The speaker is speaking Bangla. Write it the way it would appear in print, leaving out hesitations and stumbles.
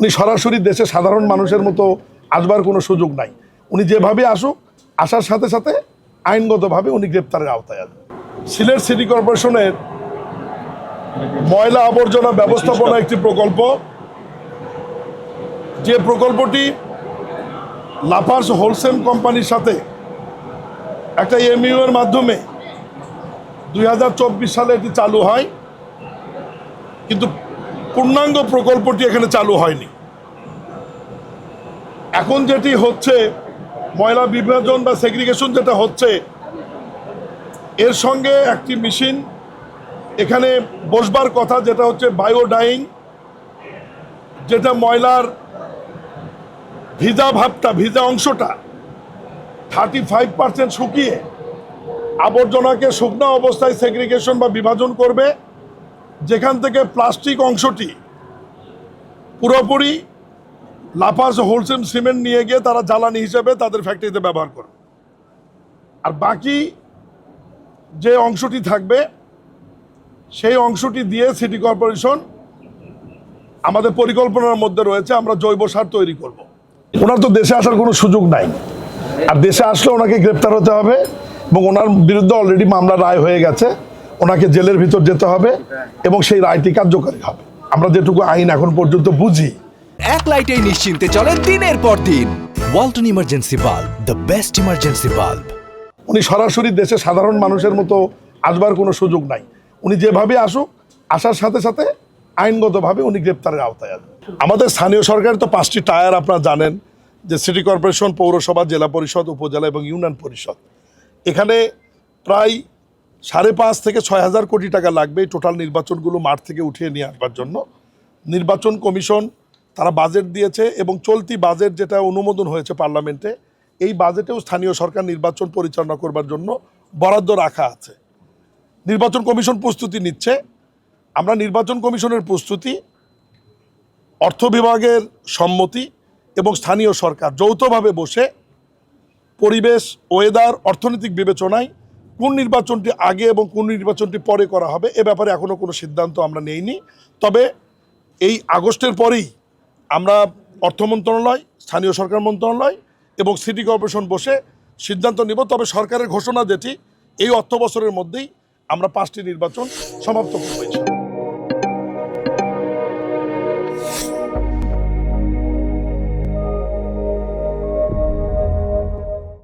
উনি সরাসরি দেশে সাধারণ মানুষের মতো আসবার কোনো সুযোগ নাই। উনি যেভাবে আসুক, আসার সাথে সাথে আইনগতভাবে উনি গ্রেপ্তারের আওতায় আসবেন। সিলেট সিটি কর্পোরেশনের ময়লা আবর্জনা ব্যবস্থাপনা একটি প্রকল্প, যে প্রকল্পটি লাফার্জ হোলসেল কোম্পানির সাথে একটা এমইউ এর মাধ্যমে 2024 সালে এটি চালু হয়, কিন্তু পূর্ণাঙ্গ প্রকল্পটি এখানে চালু হয়নি। এখন যেটি হচ্ছে ময়লা বিভাজন বা সেগ্রিগেশন যেটা হচ্ছে, এর সঙ্গে একটি মেশিন এখানে বসবার কথা, যেটা হচ্ছে বায়োডাইং, যেটা ময়লার ভিজা অংশটা 35% শুকিয়ে আবর্জনাকে শুকনো অবস্থায় সেগ্রিগেশন বা বিভাজন করবে, যেখান থেকে প্লাস্টিক অংশটি পুরোপুরি লাফার্জ হোলসেল সিমেন্ট নিয়ে গিয়ে তারা জ্বালানি হিসেবে তাদের ফ্যাক্টরিতে ব্যবহার করবে। আর বাকি যে অংশটি থাকবে সেই অংশটি দিয়ে সিটি কর্পোরেশন আমাদের পরিকল্পনার মধ্যে রয়েছে আমরা জৈব সার তৈরি করব। ওনার তো দেশে আসার কোনো সুযোগ নাই, আর দেশে আসলে ওনাকে গ্রেপ্তার হতে হবে এবং ওনার বিরুদ্ধে অলরেডি মামলা রায় হয়ে গেছে, ওনাকে জেলের ভিতর যেতে হবে এবং সেই রায়টি কার্যকরী হবে। আমরা যেটুকু আইন এখন পর্যন্ত বুঝি, এক লাইটেই নিশ্চিন্তে চলে দিনের পর দিন। Walton emergency bulb, the best emergency bulb. উনি সরাসরি দেশে সাধারণ মানুষের মতো আসবার কোনো সুযোগ নাই। উনি যেভাবে আসুক, আসার সাথে সাথে আইনগতভাবে উনি গ্রেপ্তারের আওতায় আসবেন। আমাদের স্থানীয় সরকারের তো 5টি টায়ার আপনারা জানেন, যে সিটি কর্পোরেশন, পৌরসভা, জেলা পরিষদ, উপজেলা এবং ইউনিয়ন পরিষদ। এখানে প্রায় 5.5 থেকে 6,000 কোটি টাকা লাগবে এই টোটাল নির্বাচনগুলো মাঠ থেকে উঠিয়ে নিয়ে আসবার জন্য। নির্বাচন কমিশন তারা বাজেট দিয়েছে এবং চলতি বাজেট যেটা অনুমোদন হয়েছে পার্লামেন্টে, এই বাজেটেও স্থানীয় সরকার নির্বাচন পরিচালনা করবার জন্য বরাদ্দ রাখা আছে। নির্বাচন কমিশন প্রস্তুতি নিচ্ছে। আমরা নির্বাচন কমিশনের প্রস্তুতি, অর্থ বিভাগের সম্মতি এবং স্থানীয় সরকার যৌথভাবে বসে পরিবেশ, ওয়েদার, অর্থনৈতিক বিবেচনায় কোন নির্বাচনটি আগে এবং কোন নির্বাচনটি পরে করা হবে এ ব্যাপারে এখনও কোনো সিদ্ধান্ত আমরা নেইনি। তবে এই আগস্টের পরেই আমরা অর্থ মন্ত্রণালয়, স্থানীয় সরকার মন্ত্রণালয় এবং সিটি কর্পোরেশন বসে সিদ্ধান্ত নিব। তবে সরকারের ঘোষণা যেটি, এই অর্থ বছরের মধ্যেই আমরা 5টি নির্বাচন সমাপ্ত করব।